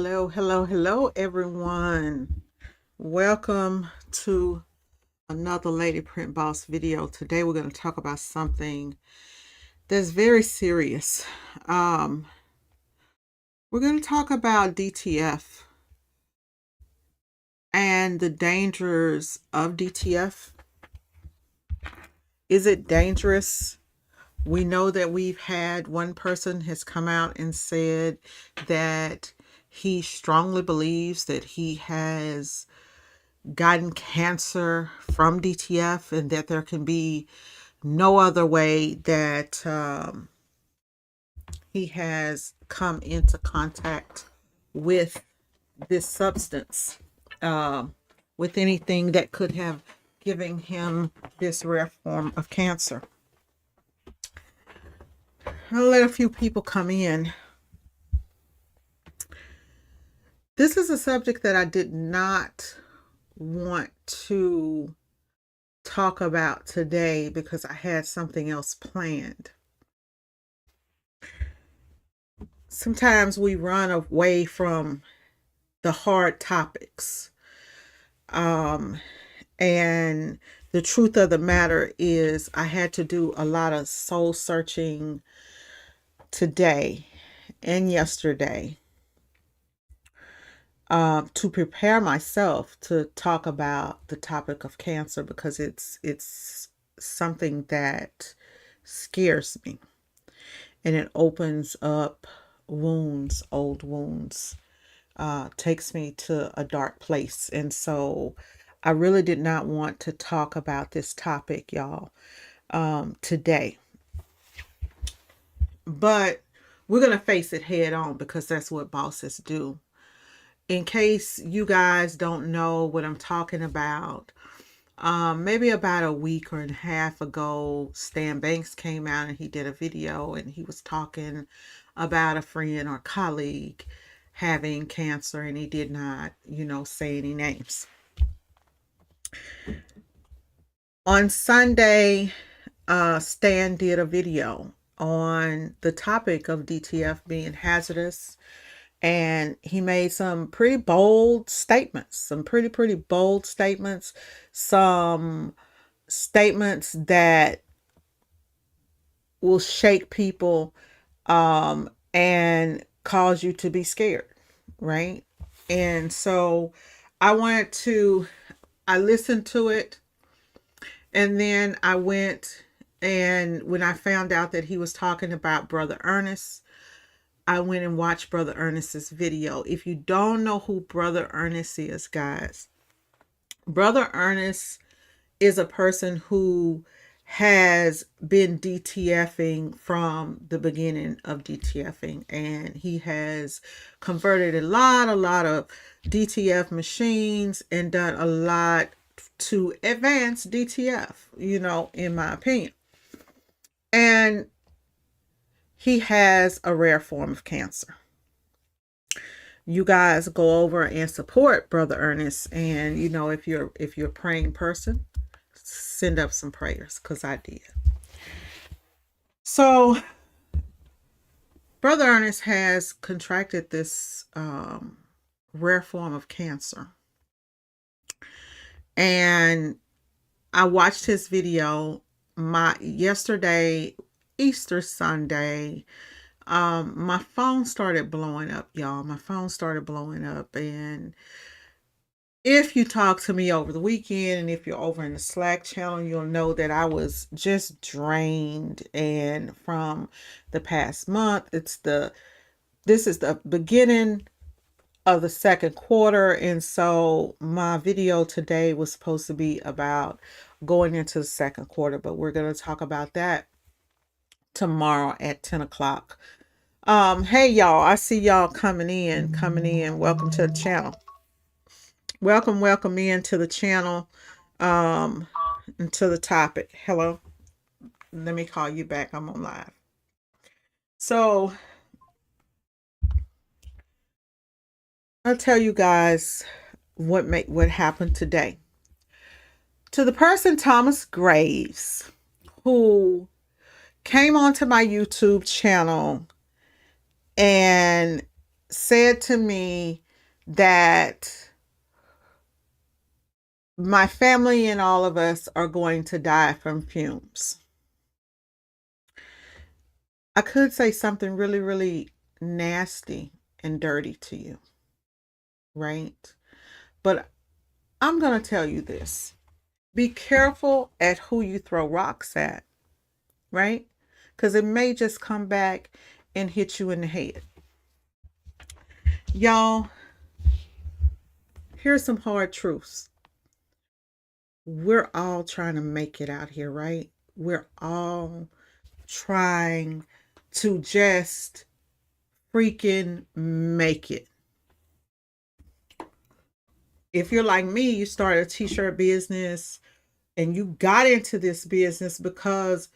Hello, hello, hello, everyone. Welcome to another Lady Print Boss video. Today we're going to talk about something that's very serious. Um, we're going to talk about DTF and the dangers of DTF. Is it dangerous? We know that we've had one person has come out and said that he strongly believes that he has gotten cancer from DTF and that there can be no other way that he has come into contact with this substance, with anything that could have given him this rare form of cancer. I'll let a few people come in. This is a subject that I did not want to talk about today because I had something else planned. Sometimes we run away from the hard topics. Um, and the truth of the matter is, I had to do a lot of soul searching today and yesterday to prepare myself to talk about the topic of cancer because it's something that scares me, and it opens up wounds, old wounds, takes me to a dark place. And so I really did not want to talk about this topic, y'all, today. But we're going to face it head on because that's what bosses do. In case you guys don't know what I'm talking about, maybe about a week or a half ago, Stan Banks came out and he did a video and he was talking about a friend or colleague having cancer, and he did not, say any names. On Sunday, Stan did a video on the topic of DTF being hazardous, and he made some pretty bold statements, some pretty bold statements, some statements that will shake people and cause you to be scared, right? And so I listened to it, and then I went, and when I found out that he was talking about Brother Ernest, I went and watched Brother Ernest's video. If you don't know who Brother Ernest is, guys, Brother Ernest is a person who has been DTFing from the beginning of DTFing, and he has converted a lot of DTF machines and done a lot to advance DTF, in my opinion. And he has a rare form of cancer. You guys go over and support Brother Ernest, and if you're a praying person, send up some prayers, because I did. So Brother Ernest has contracted this rare form of cancer, and I watched his video yesterday, Easter Sunday. My phone started blowing up, y'all. My phone started blowing up, and if you talk to me over the weekend and if you're over in the Slack channel, you'll know that I was just drained. And from the past month, this is the beginning of the second quarter. And so my video today was supposed to be about going into the second quarter, but we're going to talk about that tomorrow at 10 o'clock. Hey y'all, I see y'all coming in. Welcome to the channel. Welcome in to the channel, and to the topic. Hello. Let me call you back. I'm on live. So I'll tell you guys what happened today. To the person Thomas Graves, who came onto my YouTube channel and said to me that my family and all of us are going to die from fumes. I could say something really, really nasty and dirty to you, right? But I'm going to tell you this. Be careful at who you throw rocks at, right? Because it may just come back and hit you in the head. Y'all, here's some hard truths. We're all trying to make it out here, right? We're all trying to just freaking make it. If you're like me, you started a t-shirt business and you got into this business because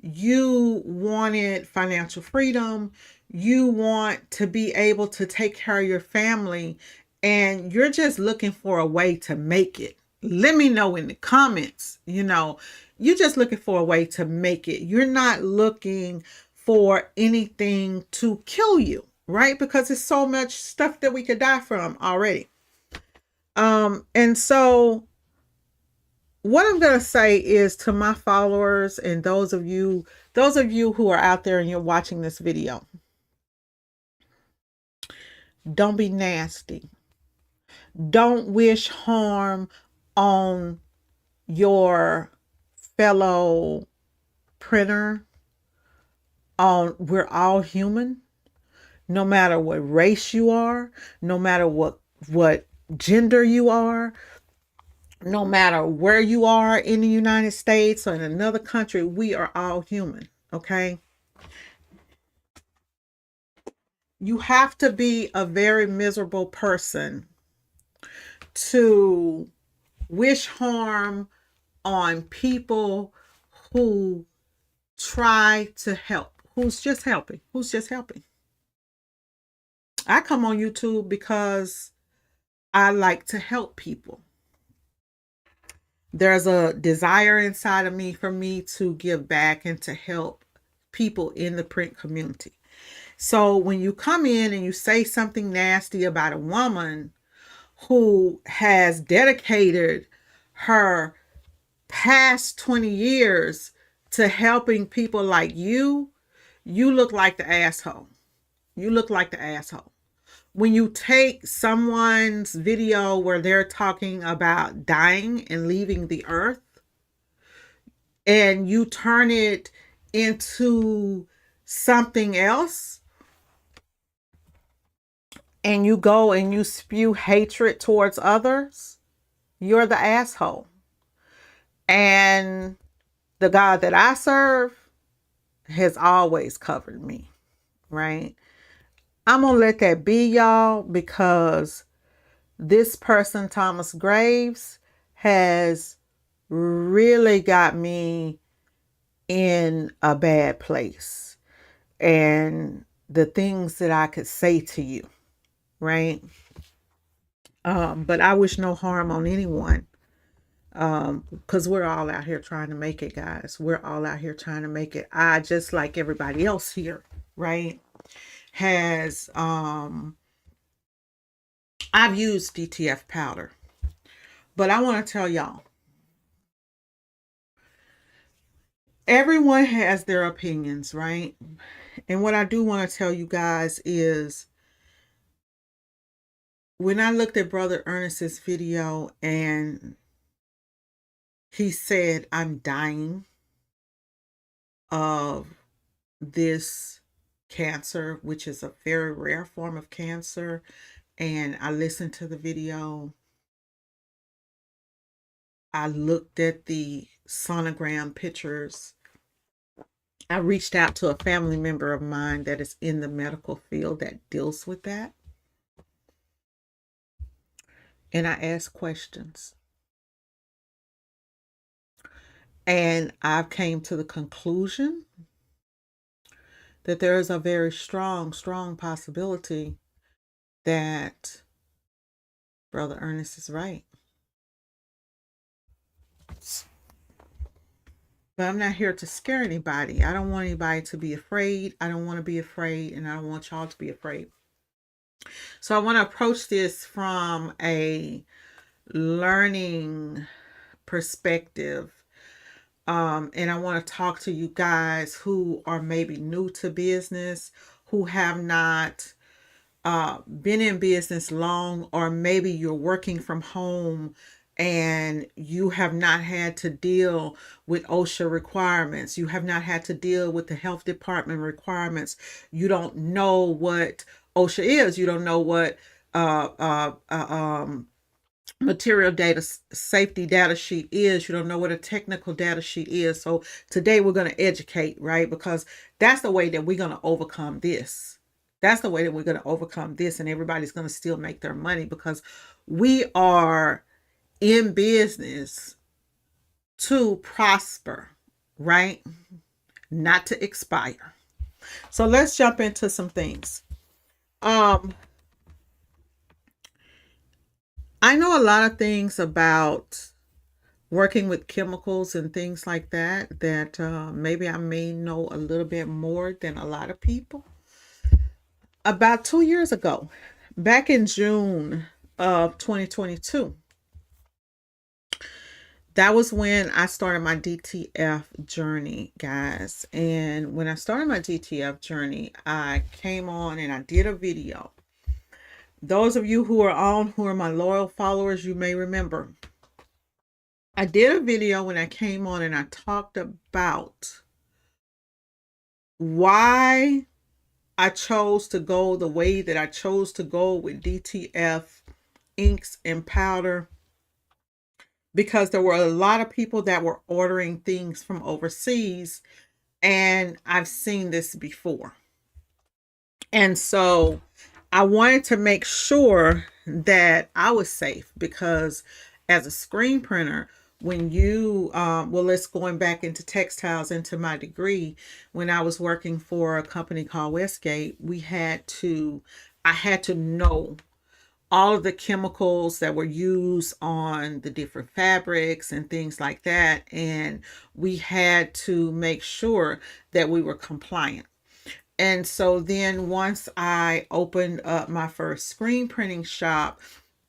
you wanted financial freedom, you want to be able to take care of your family, and you're just looking for a way to make it. Let me know in the comments, you're just looking for a way to make it. You're not looking for anything to kill you, right? Because there's so much stuff that we could die from already. And so what I'm going to say is to my followers and those of you who are out there and you're watching this video, don't be nasty. Don't wish harm on your fellow printer. We're all human, no matter what race you are, no matter what gender you are, no matter where you are in the United States or in another country, we are all human, okay? You have to be a very miserable person to wish harm on people who try to help, who's just helping. I come on YouTube because I like to help people. There's a desire inside of me for me to give back and to help people in the print community. So when you come in and you say something nasty about a woman who has dedicated her past 20 years to helping people like you look like the asshole. You look like the asshole. When you take someone's video where they're talking about dying and leaving the earth and you turn it into something else, and you go and you spew hatred towards others, you're the asshole. And the God that I serve has always covered me, right? I'm going to let that be, y'all, because this person, Thomas Graves, has really got me in a bad place. And the things that I could say to you, right? But I wish no harm on anyone. Because we're all out here trying to make it, guys. We're all out here trying to make it. I, just like everybody else here, right, has I've used DTF powder. But I want to tell y'all, everyone has their opinions, right? And what I do want to tell you guys is, when I looked at Brother Ernest's video and he said, I'm dying of this cancer, which is a very rare form of cancer, and I listened to the video, I looked at the sonogram pictures, I reached out to a family member of mine that is in the medical field that deals with that, and I asked questions. And I came to the conclusion that there is a very strong possibility that Brother Ernest is right. But I'm not here to scare anybody. I don't want anybody to be afraid. I don't want to be afraid, and I don't want y'all to be afraid. So I want to approach this from a learning perspective. And I want to talk to you guys who are maybe new to business, who have not been in business long, or maybe you're working from home and you have not had to deal with OSHA requirements. You have not had to deal with the health department requirements. You don't know what OSHA is. You don't know what uh, uh, uh, um, material data safety data sheet is. You don't know what a technical data sheet is. So today we're going to educate, right? Because that's the way that we're going to overcome this. That's the way that we're going to overcome this, and everybody's going to still make their money, because we are in business to prosper, right? Not to expire. So let's jump into some things. um I know a lot of things about working with chemicals and things like that, that maybe I may know a little bit more than a lot of people. About 2 years ago, back in June of 2022, that was when I started my DTF journey, guys. And when I started my DTF journey, I came on and I did a video. Those of you who are on, who are my loyal followers, you may remember I did a video when I came on and I talked about why I chose to go the way that I chose to go with DTF inks and powder, because there were a lot of people that were ordering things from overseas, and I've seen this before. And so I wanted to make sure that I was safe, because as a screen printer, when you, well, let's going back into textiles, into my degree, when I was working for a company called Westgate, I had to know all of the chemicals that were used on the different fabrics and things like that. And we had to make sure that we were compliant. And so then once I opened up my first screen printing shop,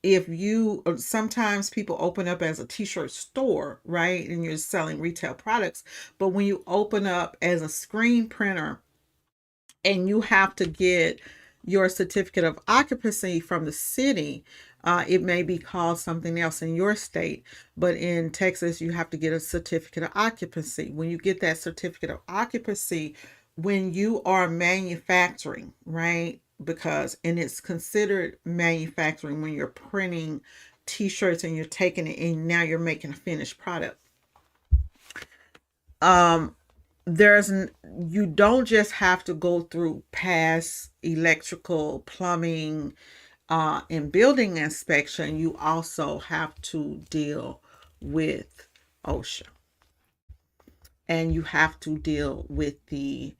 if you, sometimes people open up as a t-shirt store, right? And you're selling retail products. But when you open up as a screen printer and you have to get your certificate of occupancy from the city, it may be called something else in your state, but in Texas, you have to get a certificate of occupancy. When you get that certificate of occupancy, when you are manufacturing, right? Because, and it's considered manufacturing when you're printing t-shirts and you're taking it and now you're making a finished product. Um, you don't just have to go through past electrical, plumbing, and building inspection. You also have to deal with OSHA, and you have to deal with the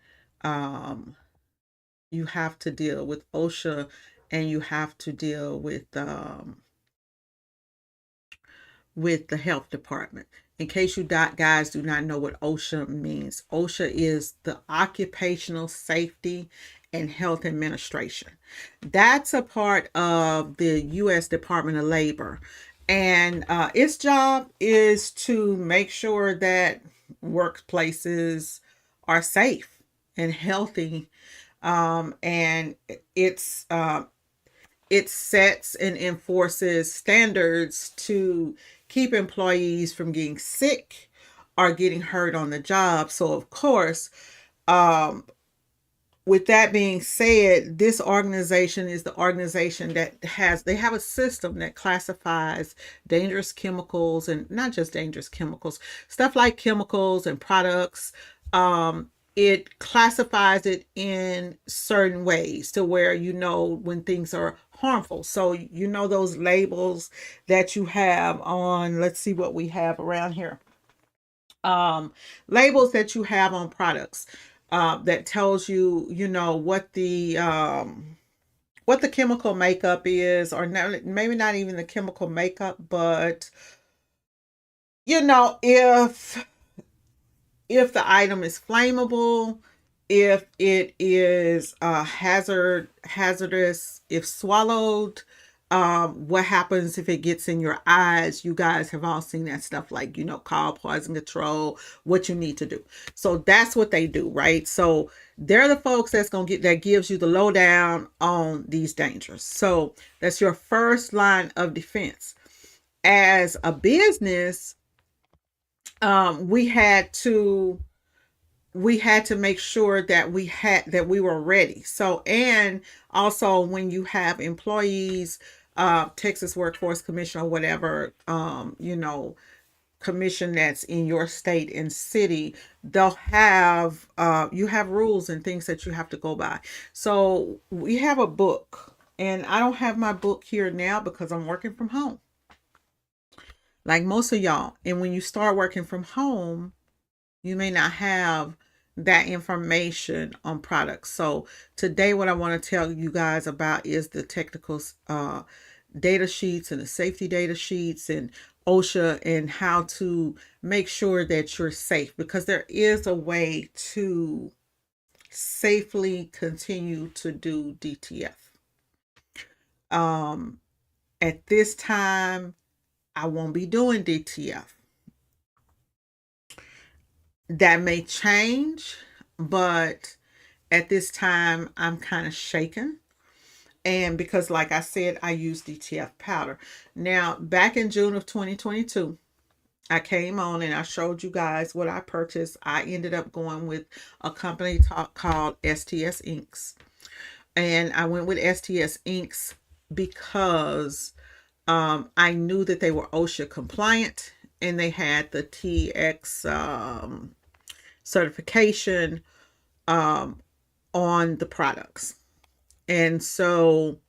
you have to deal with OSHA, and you have to deal with the health department. In case you guys do not know what OSHA means, OSHA is the Occupational Safety and Health Administration. That's a part of the U.S. Department of Labor. And its job is to make sure that workplaces are safe and healthy. And it sets and enforces standards to keep employees from getting sick or getting hurt on the job. So, of course, um, with that being said, this organization is the organization that they have a system that classifies dangerous chemicals, and not just dangerous chemicals, stuff like chemicals and products. It classifies it in certain ways to where you know when things are harmful. So you know those labels that you have on, let's see what we have around here. Labels that you have on products, that tells you, you know, what the chemical makeup is, or maybe not even the chemical makeup, but you know, if the item is flammable, if it is hazardous if swallowed. What happens if it gets in your eyes? You guys have all seen that stuff, like, call poison control, what you need to do. So that's what they do, right? So they're the folks that gives you the lowdown on these dangers. So that's your first line of defense. As a business, we had to make sure that we were ready. So, and also when you have employees, Texas Workforce Commission or whatever, commission that's in your state and city, they'll have you have rules and things that you have to go by. So we have a book, and I don't have my book here now because I'm working from home, like most of y'all. And when you start working from home, you may not have that information on products. So today what I want to tell you guys about is the technical data sheets and the safety data sheets and OSHA, and how to make sure that you're safe, because there is a way to safely continue to do DTF. At this time, I won't be doing DTF. That may change, but at this time, I'm kind of shaken. And because, like I said, I use DTF powder. Now, back in June of 2022, I came on and I showed you guys what I purchased. I ended up going with a company called STS Inks. And I went with STS Inks because I knew that they were OSHA compliant, and they had the TX certification on the products. And so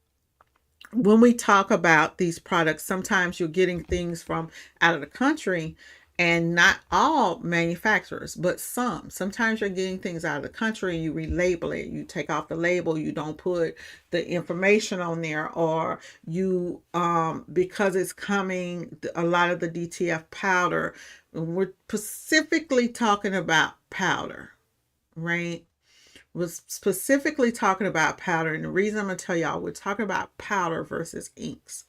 when we talk about these products, sometimes you're getting things from out of the country, and not all manufacturers, but some. Sometimes you're getting things out of the country and you relabel it. You take off the label, you don't put the information on there, or you, because it's coming, a lot of the DTF powder, we're specifically talking about powder, right? Was specifically talking about powder. And the reason I'm going to tell y'all, we're talking about powder versus inks.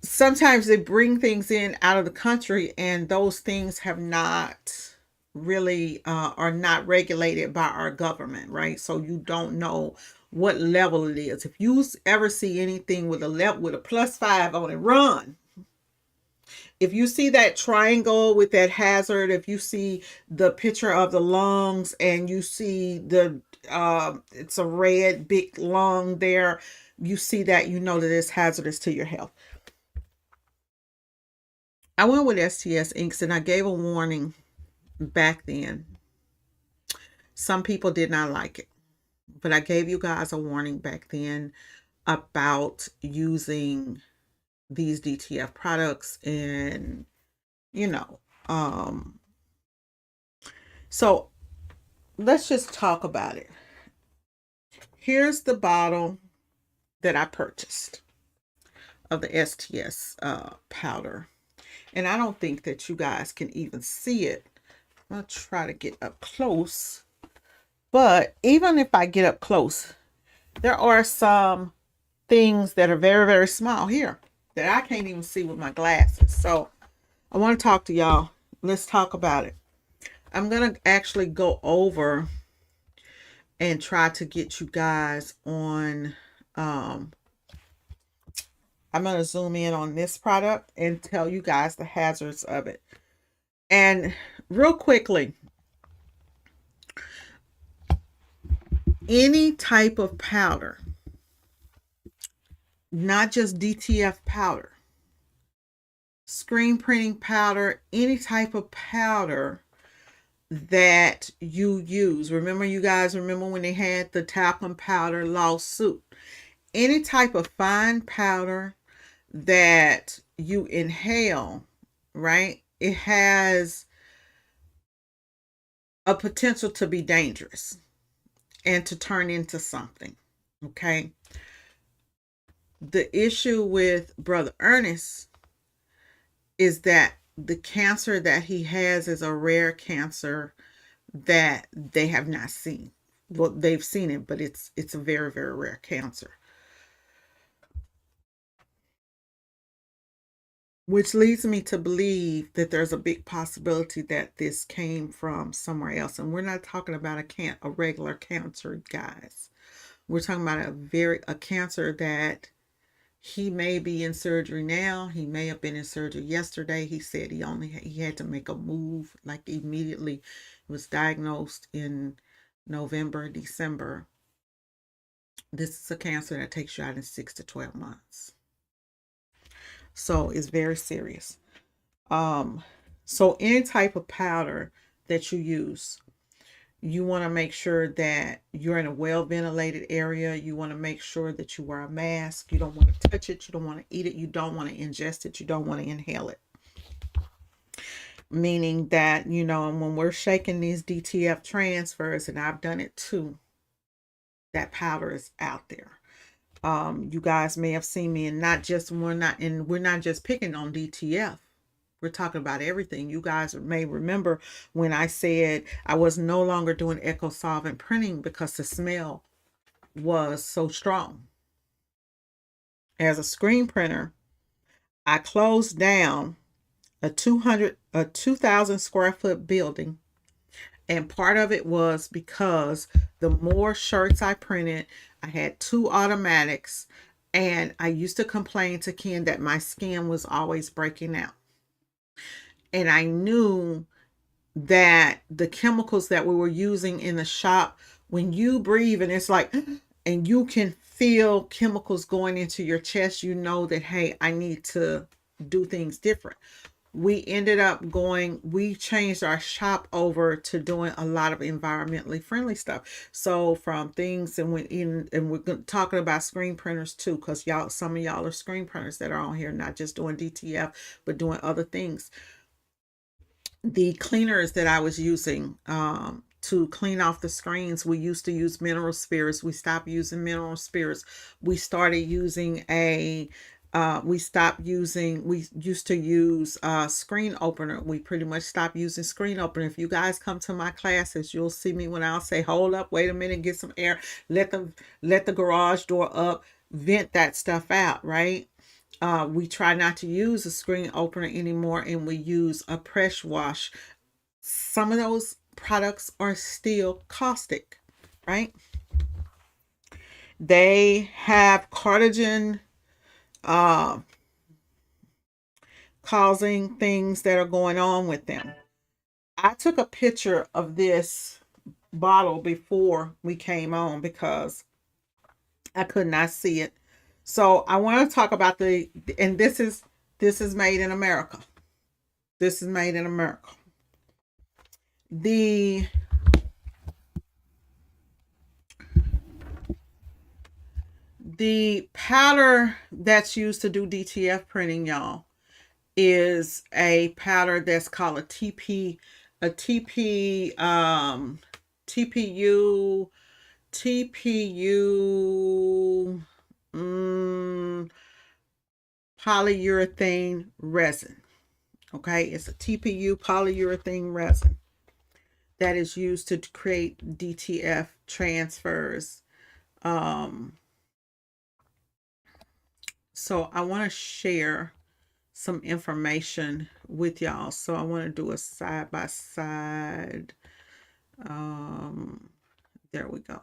Sometimes they bring things in out of the country, and those things have not really are not regulated by our government, right? So you don't know what level it is. If you ever see anything with a level with a +5 on it, run. If you see that triangle with that hazard, if you see the picture of the lungs and you see the it's a red big lung there, you see that, you know that it's hazardous to your health. I went with STS Inks and I gave a warning back then. Some people did not like it, but I gave you guys a warning back then about using these DTF products, and so let's just talk about it. Here's the bottle that I purchased of the STS powder, and I don't think that you guys can even see it. I'll try to get up close, but even if I get up close, there are some things that are very, very small here that I can't even see with my glasses. So I want to talk to y'all. Let's talk about it. I'm going to actually go over and try to get you guys on. I'm going to zoom in on this product and tell you guys the hazards of it. And real quickly, any type of powder, not just DTF powder, screen printing powder, any type of powder that you use. Remember, you guys remember when they had the talcum powder lawsuit? Any type of fine powder that you inhale, right? It has a potential to be dangerous and to turn into something, okay? The issue with Brother Ernest is that the cancer that he has is a rare cancer that they have not seen. Well, they've seen it, but it's a very, very rare cancer. Which leads me to believe that there's a big possibility that this came from somewhere else. And we're not talking about a regular cancer, guys. We're talking about a cancer that he may be in surgery now. He may have been in surgery yesterday. He said he had to make a move like immediately. It was diagnosed in November, December. This is a cancer that takes you out in 6 to 12 months. So it's very serious. So any type of powder that you use, you want to make sure that you're in a well ventilated area. You want to make sure that you wear a mask. You don't want to touch it. You don't want to eat it. You don't want to ingest it. You don't want to inhale it. Meaning that, when we're shaking these DTF transfers, and I've done it too, that powder is out there. You guys may have seen me, and we're not just picking on DTF. We're talking about everything. You guys may remember when I said I was no longer doing echo solvent printing because the smell was so strong. As a screen printer, I closed down a 2,000 square foot building. And part of it was because the more shirts I printed, I had 2 automatics, and I used to complain to Ken that my skin was always breaking out. And I knew that the chemicals that we were using in the shop, when you breathe and it's like, and you can feel chemicals going into your chest, you know that, hey, I need to do things different. We changed our shop over to doing a lot of environmentally friendly stuff. So from things, and we're talking about screen printers too, because some of y'all are screen printers that are on here, not just doing DTF, but doing other things. The cleaners that I was using to clean off the screens, we used to use mineral spirits. We stopped using mineral spirits. We started using we used to use screen opener. We pretty much stopped using screen opener. If you guys come to my classes, you'll see me when I'll say, hold up, wait a minute, get some air, let the garage door up, vent that stuff out, right? We try not to use a screen opener anymore, and we use a press wash. Some of those products are still caustic, right? They have carcinogen causing things that are going on with them. I took a picture of this bottle before we came on because I could not see it. So I want to talk about and this is made in America. This is made in America. The powder that's used to do DTF printing, y'all, is a powder that's called a TPU polyurethane resin. Okay, it's a TPU polyurethane resin that is used to create DTF transfers. So I want to share some information with y'all. So I want to do a side by side. There we go.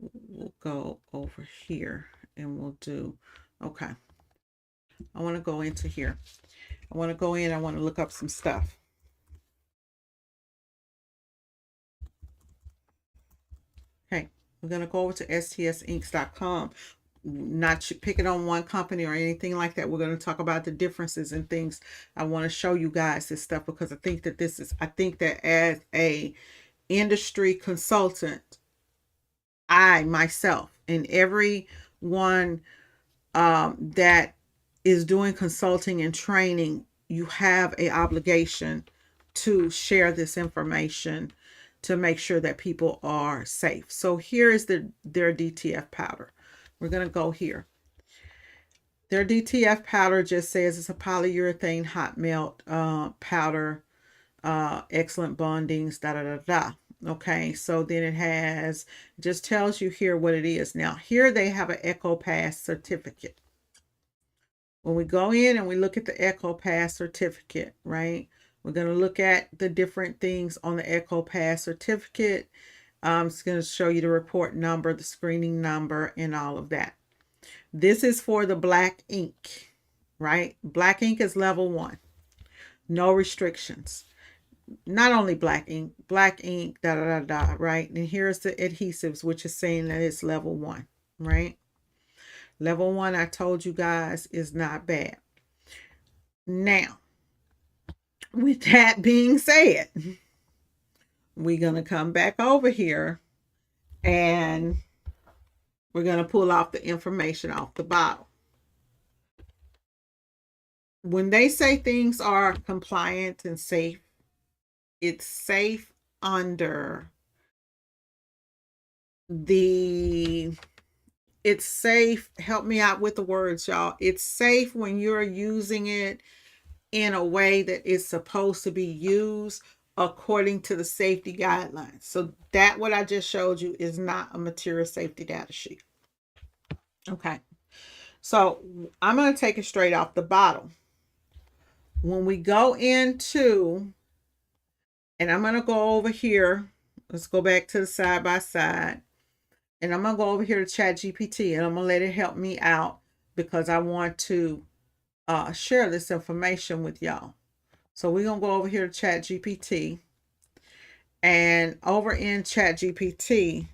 We'll go over here and we'll do, okay. I want to go into here. I want to look up some stuff. Okay, we're going to go over to stsinks.com. Not picking on one company or anything like that. We're going to talk about the differences and things. I want to show you guys this stuff because I think that as a industry consultant, I myself and everyone that is doing consulting and training, you have an obligation to share this information to make sure that people are safe. So here is their DTF powder. We're going to go here. Their DTF powder just says it's a polyurethane hot melt powder, excellent bondings, da da da da. Okay, so then just tells you here what it is. Now, here they have an Echo Pass certificate. When we go in and we look at the Echo Pass certificate, right? We're going to look at the different things on the Echo Pass certificate. It's going to show you the report number, the screening number, and all of that. This is for the black ink, right? Black ink is level 1. No restrictions. Not only black ink, da da da da, right? And here's the adhesives, which is saying that it's level 1, right? Level 1, I told you guys, is not bad. Now, with that being said, we're going to come back over here and we're going to pull off the information off the bottle. When they say things are compliant and safe, it's safe under it's safe. Help me out with the words, y'all. It's safe when you're using it in a way that it's supposed to be used according to the safety guidelines. So that what I just showed you is not a material safety data sheet. Okay. So I'm going to take it straight off the bottle. When we go into, and I'm going to go over here, let's go back to the side by side, and I'm going to go over here to ChatGPT, and I'm going to let it help me out because I want to share this information with y'all. So we're going to go over here to ChatGPT, and over in ChatGPT,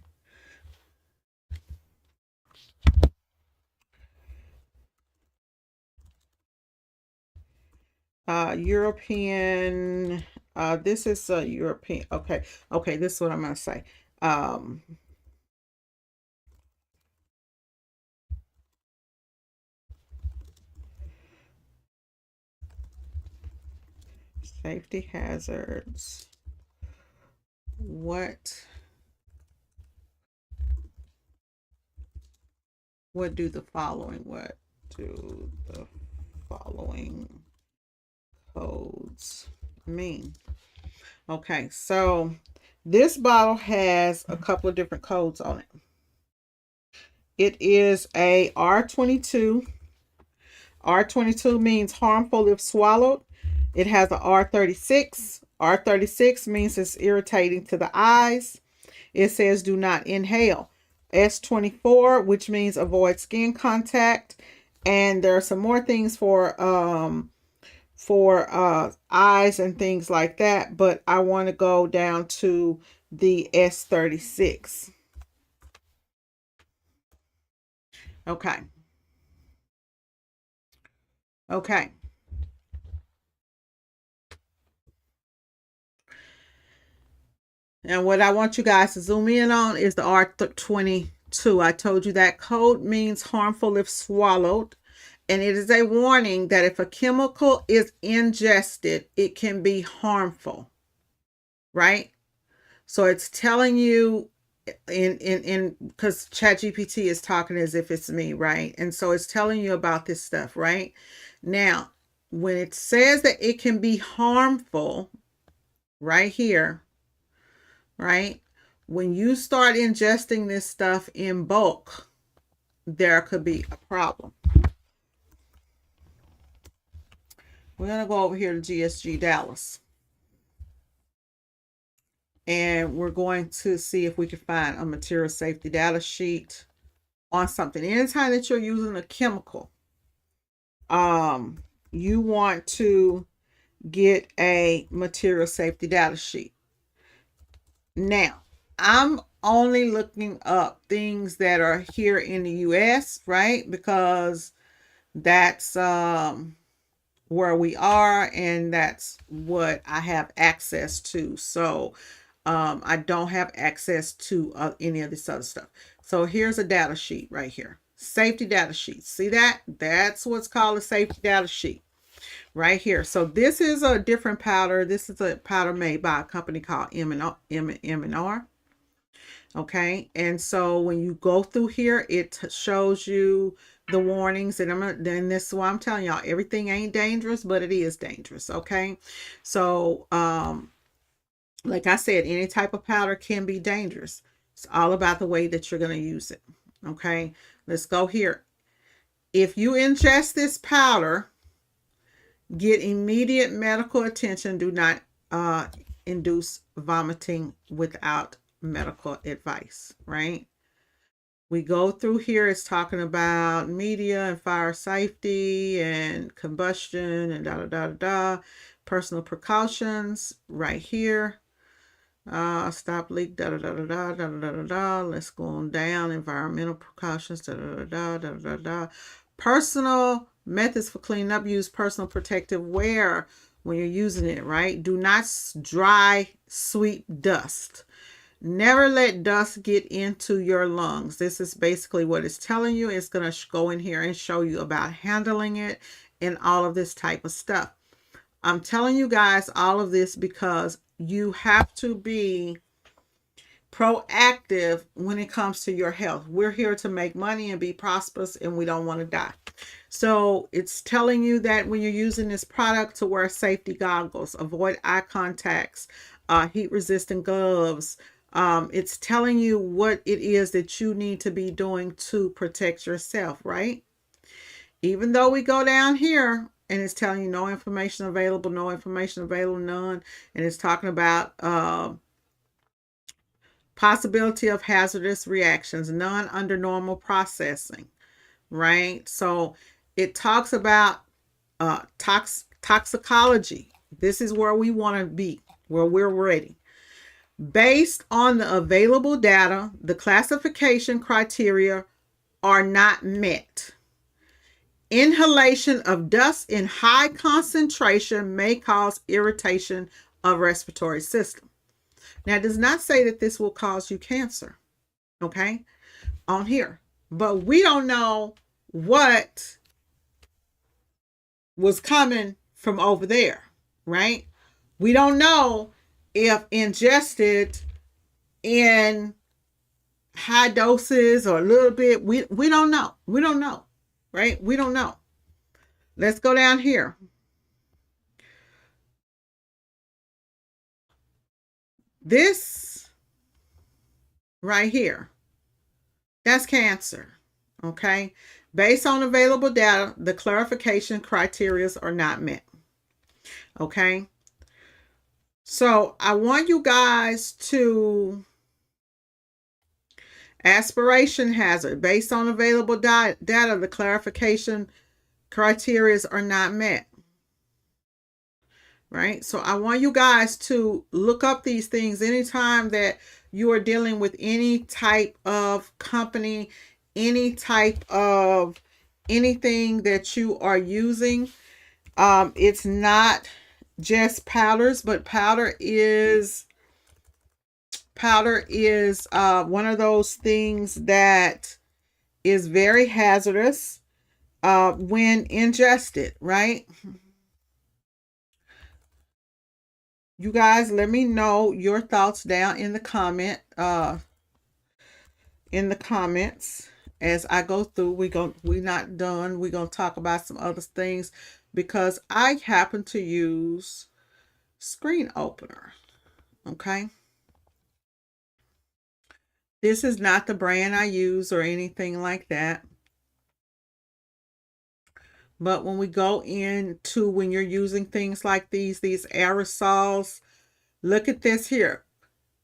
European, this is a European, okay, this is what I'm going to say. Safety hazards. What do the following codes mean? Okay, so this bottle has a couple of different codes on it. It is a R22. R22 means harmful if swallowed. It has a R36. R36 means it's irritating to the eyes. It says do not inhale. S24, which means avoid skin contact. And there are some more things for eyes and things like that, but I want to go down to the S36. Okay. And what I want you guys to zoom in on is the R22. I told you that code means harmful if swallowed. And it is a warning that if a chemical is ingested, it can be harmful, right? So it's telling you because ChatGPT is talking as if it's me, right? And so it's telling you about this stuff, right? Now, when it says that it can be harmful, right here, right? When you start ingesting this stuff in bulk, there could be a problem. We're going to go over here to GSG Dallas. And we're going to see if we can find a material safety data sheet on something. Anytime that you're using a chemical, you want to get a material safety data sheet. Now, I'm only looking up things that are here in the US, right? Because that's where we are and that's what I have access to. So I don't have access to any of this other stuff. So here's a data sheet right here. Safety data sheet. See that? That's what's called a safety data sheet right here. So this is a different powder. This is a powder made by a company called M&R. Okay, and so when you go through here, it shows you the warnings, and then this is why I'm telling y'all everything ain't dangerous, but it is dangerous. Okay, so like I said, any type of powder can be dangerous. It's all about the way that you're going to use it. Okay, let's go here. If you ingest this powder, get immediate medical attention. Do not induce vomiting without medical advice, right? We go through here, it's talking about media and fire safety and combustion and da da da da. Personal precautions right here. Stop leak, da da da da da da da da da. Let's go on down. Environmental precautions, da da da da da da. Personal methods for cleaning up. Use personal protective wear when you're using it, right? Do not dry sweep dust. Never let dust get into your lungs. This is basically what it's telling you. It's going to go in here and show you about handling it and all of this type of stuff. I'm telling you guys all of this because you have to be proactive when it comes to your health. We're here to make money and be prosperous, and we don't want to die. So it's telling you that when you're using this product, to wear safety goggles, avoid eye contacts, heat resistant gloves. It's telling you what it is that you need to be doing to protect yourself, right? Even though we go down here and it's telling you no information available, none. And it's talking about possibility of hazardous reactions, none under normal processing, right? So it talks about toxicology. This is where we want to be, where we're ready. Based on the available data, the classification criteria are not met. Inhalation of dust in high concentration may cause irritation of respiratory system. Now, it does not say that this will cause you cancer, okay, on here. But we don't know what was coming from over there, right? We don't know if ingested in high doses or a little bit. We don't know. We don't know, right? We don't know. Let's go down here. This right here, that's cancer, okay? Based on available data, the clarification criteria are not met, okay? So I want you guys to aspiration hazard. Based on available data, the clarification criteria are not met, right? So I want you guys to look up these things anytime that you are dealing with any type of company, any type of anything that you are using. It's not just powders, but powder is one of those things that is very hazardous when ingested, right? You guys, let me know your thoughts down in the comments as I go through. We're not done. We're gonna talk about some other things because I happen to use screen opener. Okay. This is not the brand I use or anything like that. But when we go into when you're using things like these aerosols, look at this here.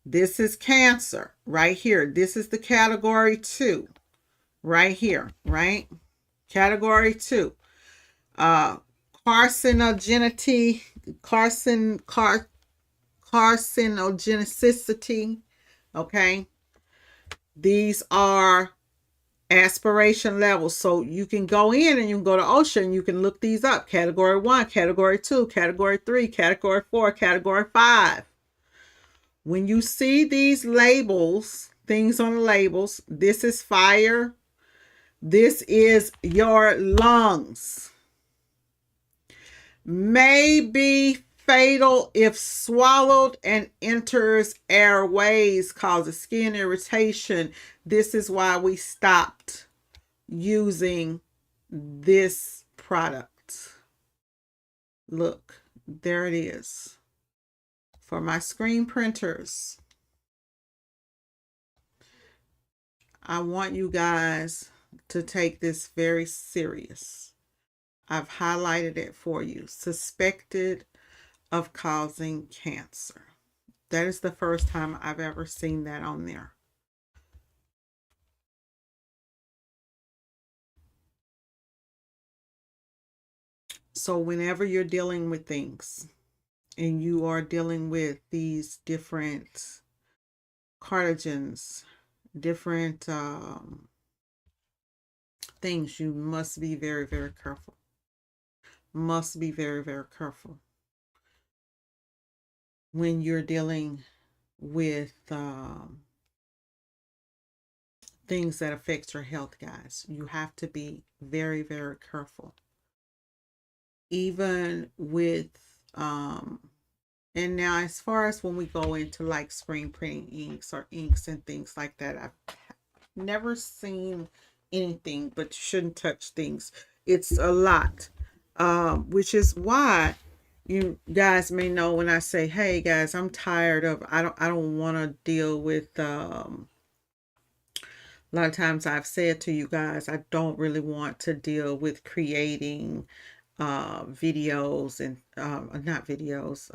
This is cancer right here. This is the category 2 right here, right? Category 2. Carcinogenicity, carcinogenicity, okay? These are aspiration levels. So you can go in and you can go to OSHA and you can look these up. Category 1, Category 2, Category 3, Category 4, Category 5. When you see these labels, things on the labels, this is fire. This is your lungs. May be fatal if swallowed and enters airways, causes skin irritation. This is why we stopped using this product. Look, there it is. For my screen printers, I want you guys to take this very serious. I've highlighted it for you. Suspected of causing cancer. That is the first time I've ever seen that on there. So whenever you're dealing with things and you are dealing with these different carcinogens, different things, you must be very, very careful. Must be very, very careful when you're dealing with things that affect your health, guys. You have to be very, very careful. Even with and now as far as when we go into like screen printing inks or inks and things like that, I've never seen anything, but you shouldn't touch things. It's a lot, which is why you guys may know when I say, hey guys, I'm tired of, I don't want to deal with a lot of times I've said to you guys, I don't really want to deal with creating videos and not videos,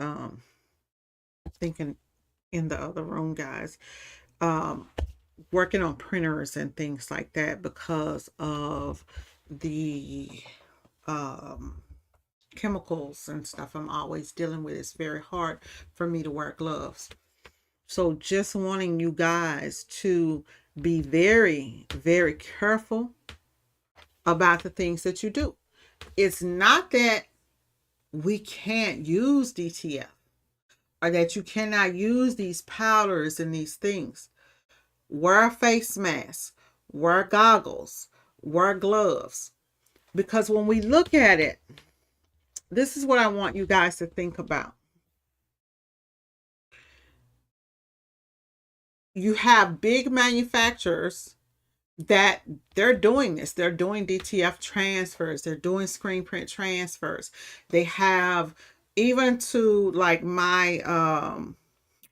thinking in the other room, guys, working on printers and things like that because of the chemicals and stuff I'm always dealing with. It's very hard for me to wear gloves. So just wanting you guys to be very, very careful about the things that you do. It's not that we can't use DTF or that you cannot use these powders and these things. Wear a face mask, wear goggles, wear gloves. Because when we look at it, this is what I want you guys to think about. You have big manufacturers that they're doing this. They're doing DTF transfers. They're doing screen print transfers. They have, even to like my,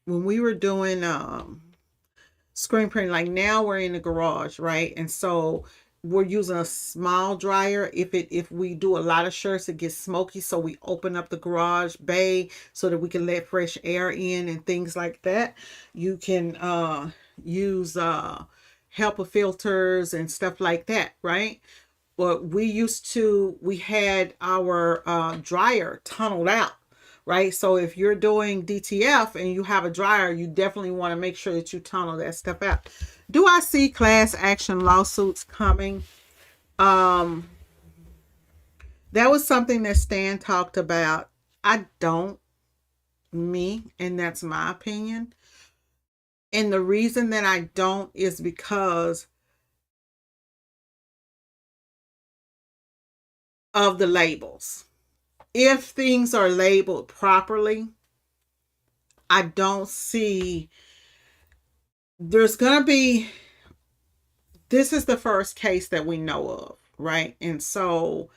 when we were doing screen printing, like now we're in the garage, right? And so we're using a small dryer. If we do a lot of shirts, it gets smoky. So we open up the garage bay so that we can let fresh air in and things like that. You can use HEPA filters and stuff like that, right? But we had our dryer tunneled out, right? So if you're doing DTF and you have a dryer, you definitely want to make sure that you tunnel that stuff out. Do I see class action lawsuits coming? That was something that Stan talked about. I don't, and that's my opinion. And the reason that I don't is because of the labels. If things are labeled properly, I don't see there's going to be, this is the first case that we know of, right? And so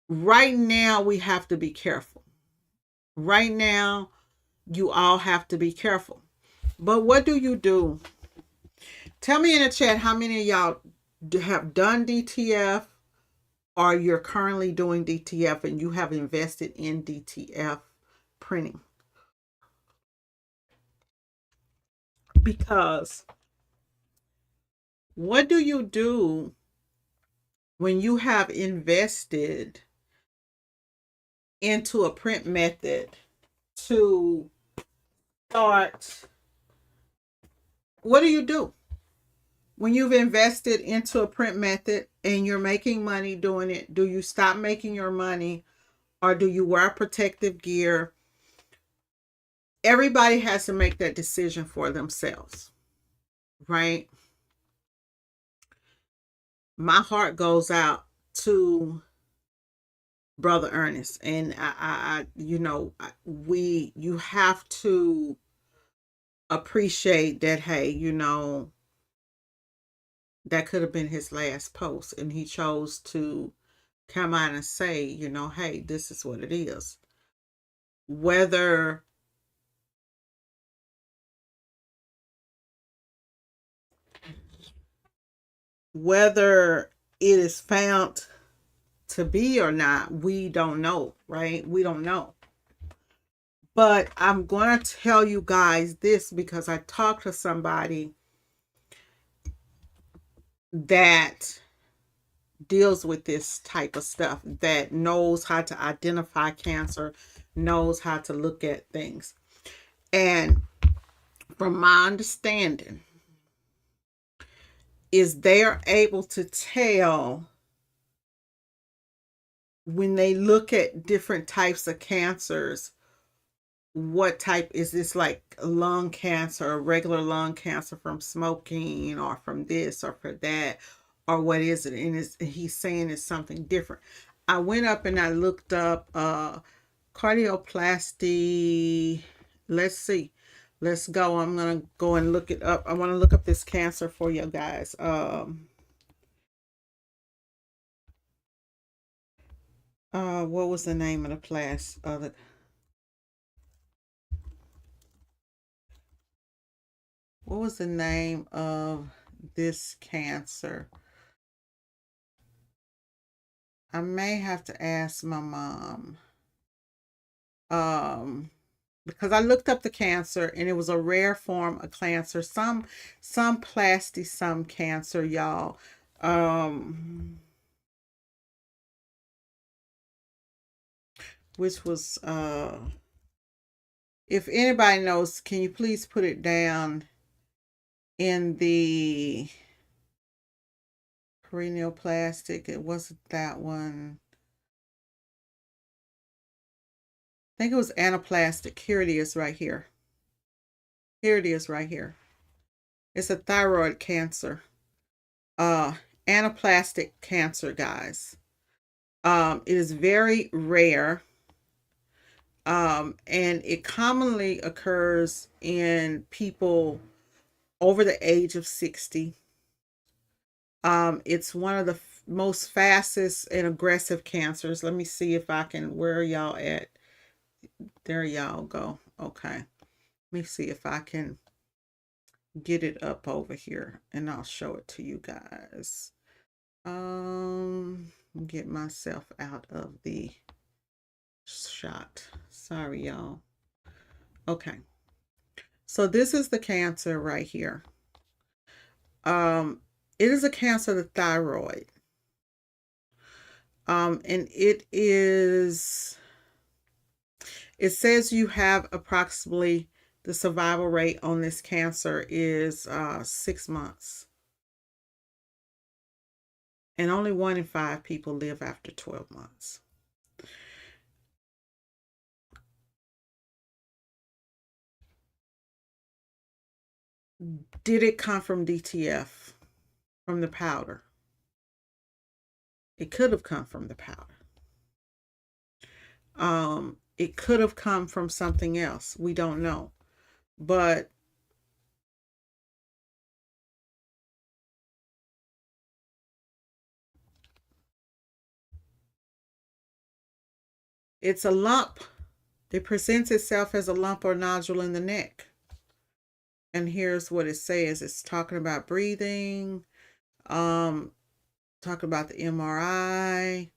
right now we have to be careful. Right now, you all have to be careful. But what do you do? Tell me in the chat how many of y'all have done DTF or you're currently doing DTF and you have invested in DTF printing. Because what do you do when you have invested into a print method to start? What do you do when you've invested into a print method and you're making money doing it? Do you stop making your money or do you wear protective gear? Everybody has to make that decision for themselves, right? My heart goes out to Brother Ernest. And you have to appreciate that, hey, that could have been his last post, and he chose to come out and say, hey, this is what it is. Whether whether it is found to be or not, we don't know, right? We don't know. But I'm going to tell you guys this because I talked to somebody that deals with this type of stuff, that knows how to identify cancer, knows how to look at things. And from my understanding, is they're able to tell when they look at different types of cancers, what type is this, like lung cancer or regular lung cancer from smoking or from this or for that, or what is it? And he's saying it's something different. I went up and I looked up cardioplasty. Let's see. Let's go. I'm going to go and look it up. I want to look up this cancer for you guys. What was the name of the class of it? What was the name of this cancer? I may have to ask my mom. Because I looked up the cancer and it was a rare form of cancer. Some plasty, some cancer, y'all. Which was if anybody knows, can you please put it down in the plastic? It wasn't that one. I think it was anaplastic. Here it is right here. Here it is right here. It's a thyroid cancer. Anaplastic cancer, guys. It is very rare. And it commonly occurs in people over the age of 60. It's one of the most fastest and aggressive cancers. Let me see if I can, where are y'all at? There y'all go. Okay. Let me see if I can get it up over here and I'll show it to you guys. Get myself out of the shot. Sorry, y'all. Okay. So this is the cancer right here. It is a cancer of the thyroid. And it says you have approximately, the survival rate on this cancer is 6 months. And only 1 in 5 people live after 12 months. Did it come from DTF? From the powder? It could have come from the powder. It could have come from something else. We don't know. But it's a lump. It presents itself as a lump or nodule in the neck. And here's what it says. It's talking about breathing, talking about the MRI.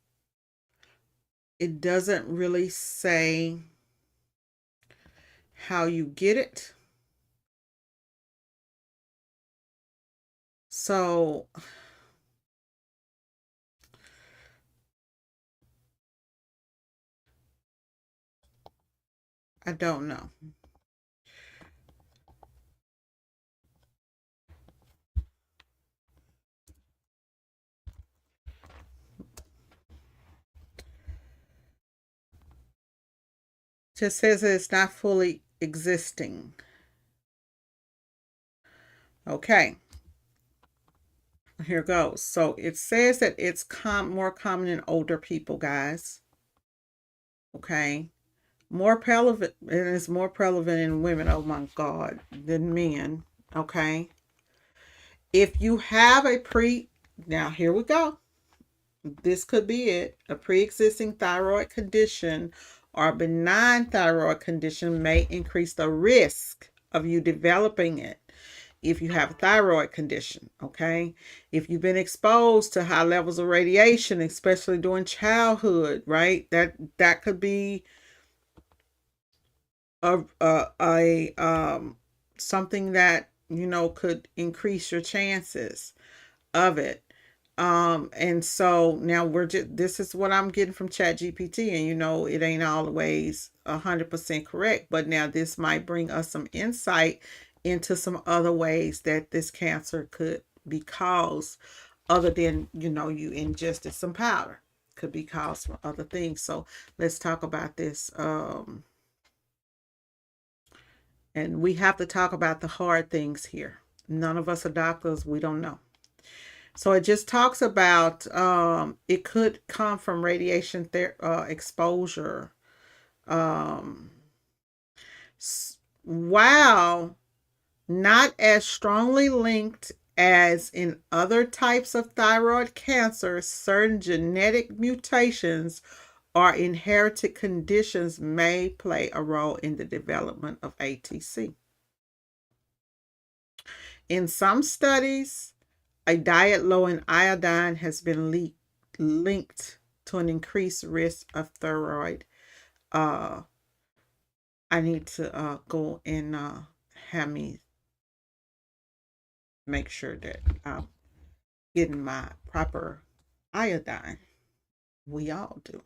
It doesn't really say how you get it. So I don't know. Just says that it's not fully existing. Okay. Here goes. So it says that it's more common in older people, guys. Okay. More prevalent, and it's more prevalent in women, oh my God, than men. Okay. If you have now here we go. This could be it. A pre-existing thyroid condition or benign thyroid condition may increase the risk of you developing it if you have a thyroid condition. Okay. If you've been exposed to high levels of radiation, especially during childhood, right? That could be a something that could increase your chances of it. And so now this is what I'm getting from Chat GPT, and it ain't always 100% correct, but now this might bring us some insight into some other ways that this cancer could be caused, other than you ingested some powder. Could be caused from other things. So let's talk about this. And we have to talk about the hard things here. None of us are doctors. We don't know. So it just talks about it could come from radiation exposure. Um, while not as strongly linked as in other types of thyroid cancer, certain genetic mutations or inherited conditions may play a role in the development of ATC. In some studies, a diet low in iodine has been linked to an increased risk of thyroid. I need to go and have me make sure that I'm getting my proper iodine. We all do.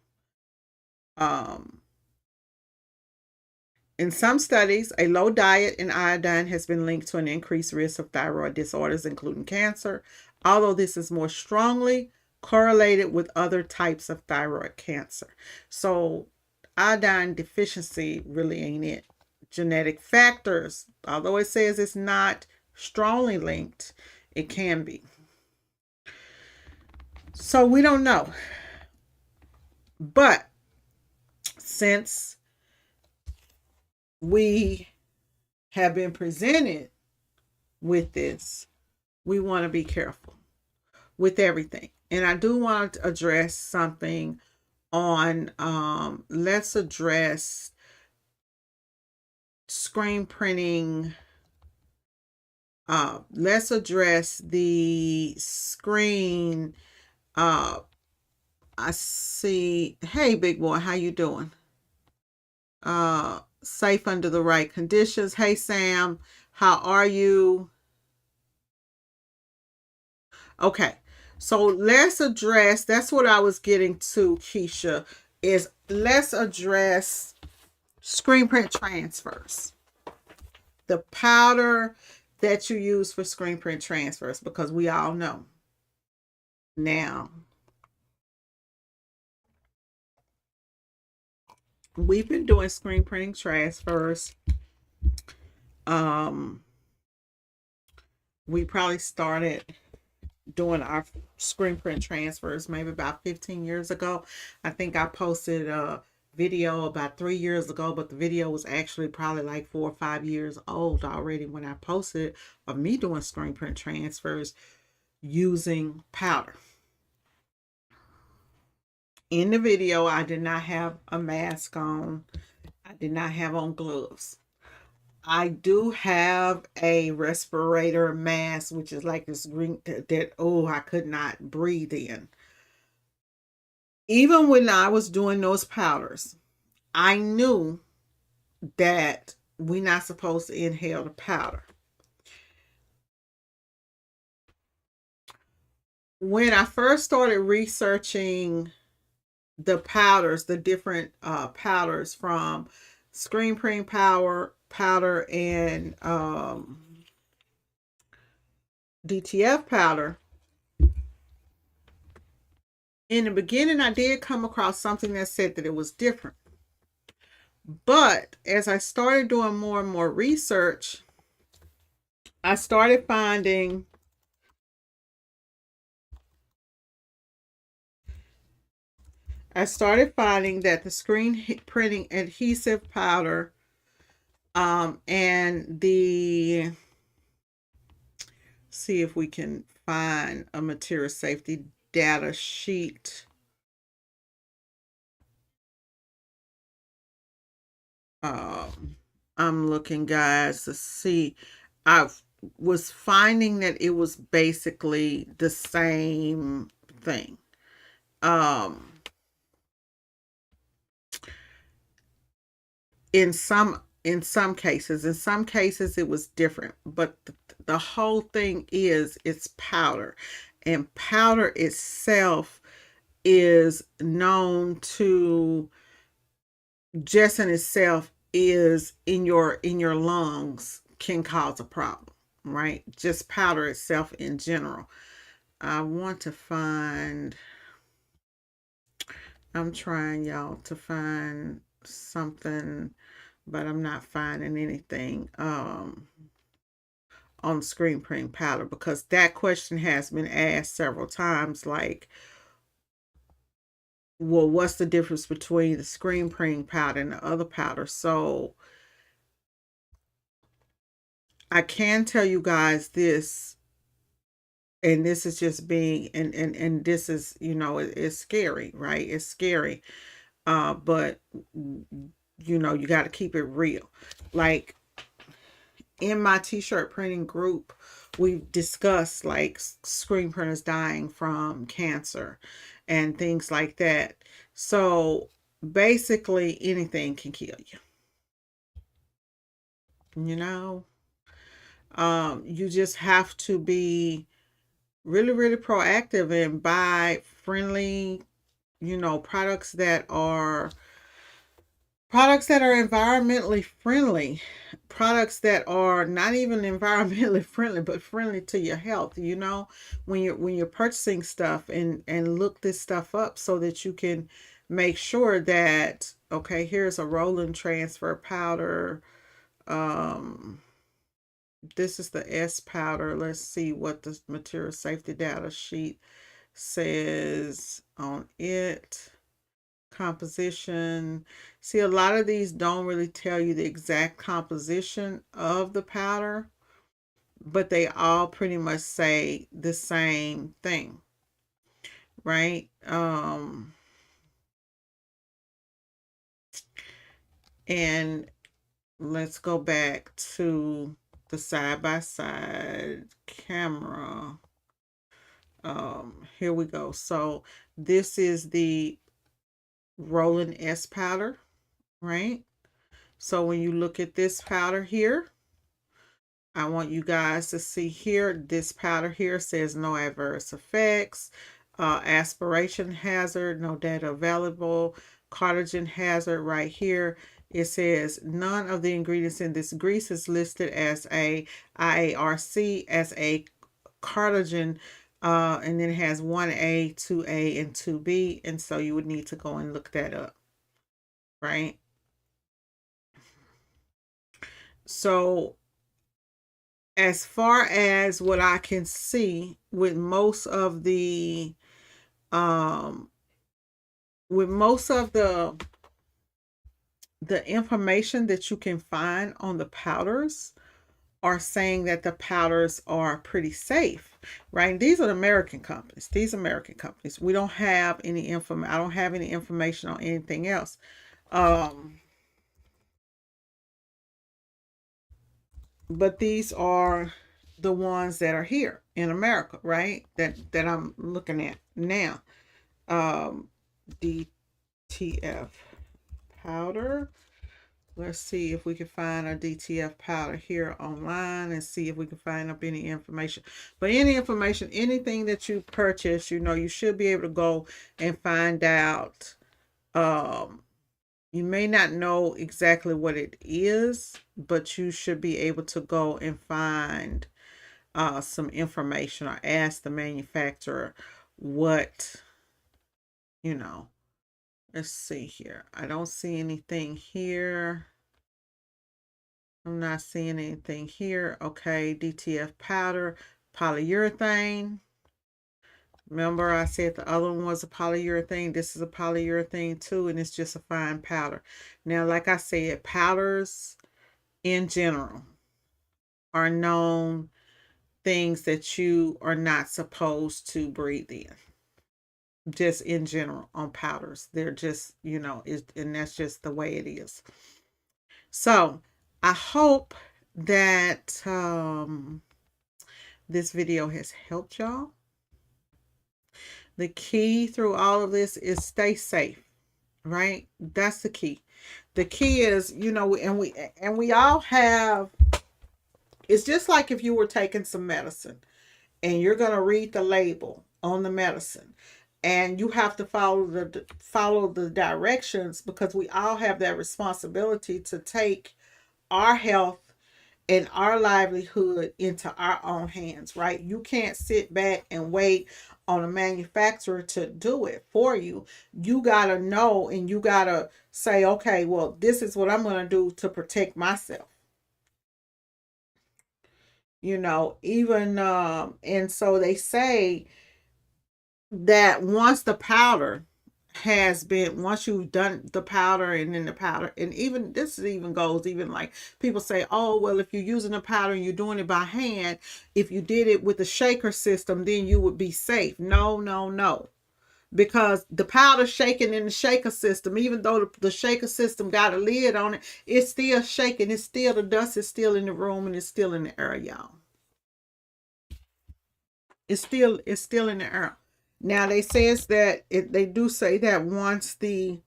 In some studies, a low diet in iodine has been linked to an increased risk of thyroid disorders, including cancer, although this is more strongly correlated with other types of thyroid cancer. So, iodine deficiency really ain't it. Genetic factors, although it says it's not strongly linked, it can be. So, we don't know. But since we have been presented with this, we want to be careful with everything. And I do want to address something on let's address screen printing. Let's address the screen. I see. Hey, big boy, how you doing? Safe under the right conditions. Hey, Sam, how are you? Okay, so let's address, that's what I was getting to, Keisha, is let's address screen print transfers. The powder that you use for screen print transfers, because we all know now. We've been doing screen printing transfers. We probably started doing our screen print transfers maybe about 15 years ago. I think I posted a video about 3 years ago, but the video was actually probably like 4 or 5 years old already when I posted of me doing screen print transfers using powder. In the video, I did not have a mask on. I did not have on gloves. I do have a respirator mask, which is like this green that, I could not breathe in. Even when I was doing those powders, I knew that we're not supposed to inhale the powder. When I first started researching the powders, the different powders from screen printing powder and DTF powder, in the beginning I did come across something that said that it was different. But as I started doing more and more research, I started finding I started finding that the screen printing adhesive powder, and the, see if we can find a material safety data sheet. I'm looking, guys, to see. I was finding that it was basically the same thing. Um, in some cases it was different, but the whole thing is it's powder, and powder itself is known to, just in itself, is in your lungs, can cause a problem, right? Just powder itself in general. I want to find, I'm trying, y'all, to find something, but I'm not finding anything on screen printing powder, because that question has been asked several times, like, well, what's the difference between the screen printing powder and the other powder? So I can tell you guys this, and this is just being, and this is, it's scary, right? It's scary. But you got to keep it real. Like, in my t-shirt printing group, we've discussed like screen printers dying from cancer and things like that. So basically anything can kill you. You know, you just have to be really, really proactive and buy friendly, products that are environmentally friendly, products that are not even environmentally friendly but friendly to your health. When you're purchasing stuff, and look this stuff up so that you can make sure that, okay, here's a roll-in transfer powder. um this is the S powder. Let's see what the material safety data sheet says on it. Composition. See, a lot of these don't really tell you the exact composition of the powder, but they all pretty much say the same thing, right? And let's go back to the side by side camera. Here we go. So this is the Rolling S powder, right? So when you look at this powder here, I want you guys to see here, this powder here says no adverse effects, aspiration hazard, no data available, carcinogen hazard right here. It says none of the ingredients in this grease is listed as a IARC as a carcinogen, and then it has 1A, 2A, and 2B, and so you would need to go and look that up, right? So as far as what I can see, um with most of the information that you can find on the powders are saying that the powders are pretty safe, right? These are American companies. These American companies. We don't have any info. I don't have any information on anything else. But these are the ones that are here in America, right? That I'm looking at now. Um, DTF powder. Let's see if we can find a DTF powder here online and see if we can find up any information. But any information, anything that you purchase, you should be able to go and find out. You may not know exactly what it is, but you should be able to go and find some information, or ask the manufacturer what, you know. Let's see here. I don't see anything here. I'm not seeing anything here. Okay, DTF powder, polyurethane. Remember I said the other one was a polyurethane. This is a polyurethane too, and it's just a fine powder. Now, like I said, powders in general are known things that you are not supposed to breathe in. Just in general on powders. They're just, and that's just the way it is. So I hope that this video has helped y'all. The key through all of this is stay safe, right? That's the key. The key is, and we all have, it's just like if you were taking some medicine and you're going to read the label on the medicine and you have to follow the directions, because we all have that responsibility to take our health and our livelihood into our own hands, right? You can't sit back and wait on a manufacturer to do it for you. You got to know, and you got to say, okay, well, this is what I'm going to do to protect myself. Even, and so they say that once you've done the powder, and then the powder, and even this even goes, even like people say, oh, well, if you're using a powder and you're doing it by hand, if you did it with the shaker system, then you would be safe. No, no, no. Because the powder shaking in the shaker system, even though the shaker system got a lid on it, it's still shaking. It's still, the dust is still in the room and it's still in the air, y'all. It's still in the air. Now they says that they do say that once because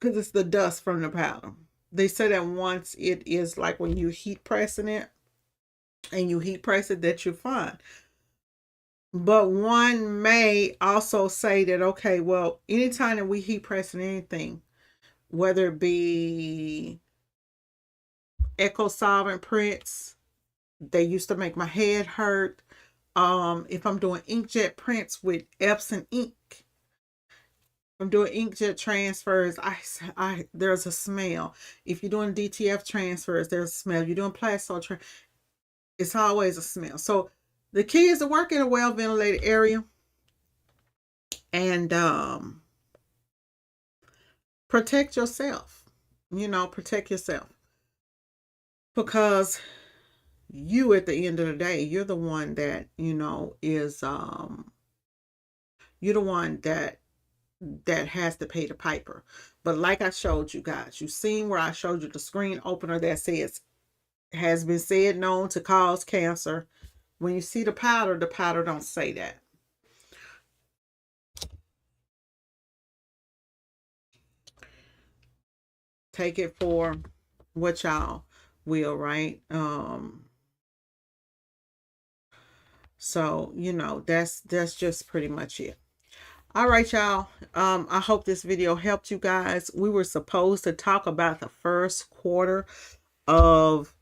it's the dust from the powder. They say that once it is like when you heat pressing it and you heat press it, that you're fine. But one may also say that, okay, well, anytime that we heat pressing anything, whether it be eco solvent prints, they used to make my head hurt. If I'm doing inkjet prints with Epson ink, I'm doing inkjet transfers, I there's a smell. If you're doing DTF transfers, there's a smell. If you're doing plasto, it's always a smell. So the key is to work in a well ventilated area and protect yourself. Protect yourself, because you, at the end of the day, you're the one that is you're the one that has to pay the piper. But like I showed you guys, you seen where I showed you the screen opener that says has been said known to cause cancer. When you see the powder don't say that. Take it for what y'all will, right? So that's just pretty much it. All right, y'all. I hope this video helped you guys. We were supposed to talk about the first quarter of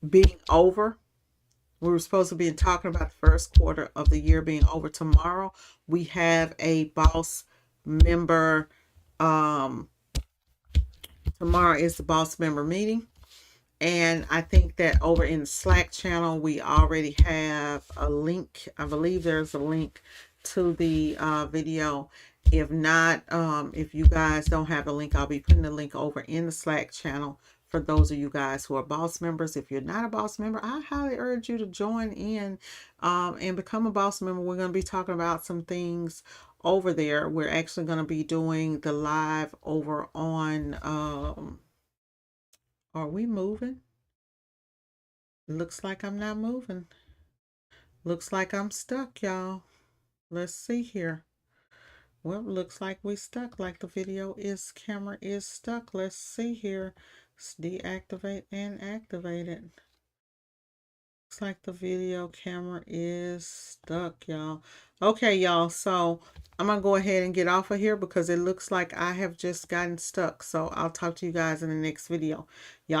being over. We were supposed to be talking about the first quarter of the year being over tomorrow. We have a boss member. Tomorrow is the boss member meeting. And I think that over in the Slack channel, we already have a link. I believe there's a link to the video. If not, if you guys don't have a link, I'll be putting the link over in the Slack channel for those of you guys who are boss members. If you're not a boss member, I highly urge you to join in and become a boss member. We're going to be talking about some things over there. We're actually going to be doing the live over on are we moving? Looks like I'm not moving. Looks like I'm stuck, y'all. Let's see here. Well, looks like we stuck. Like the camera is stuck. Let's see here. Let's deactivate and activate it. Looks like the video camera is stuck, y'all. Okay, y'all. So I'm going to go ahead and get off of here because it looks like I have just gotten stuck. So I'll talk to you guys in the next video. Y'all have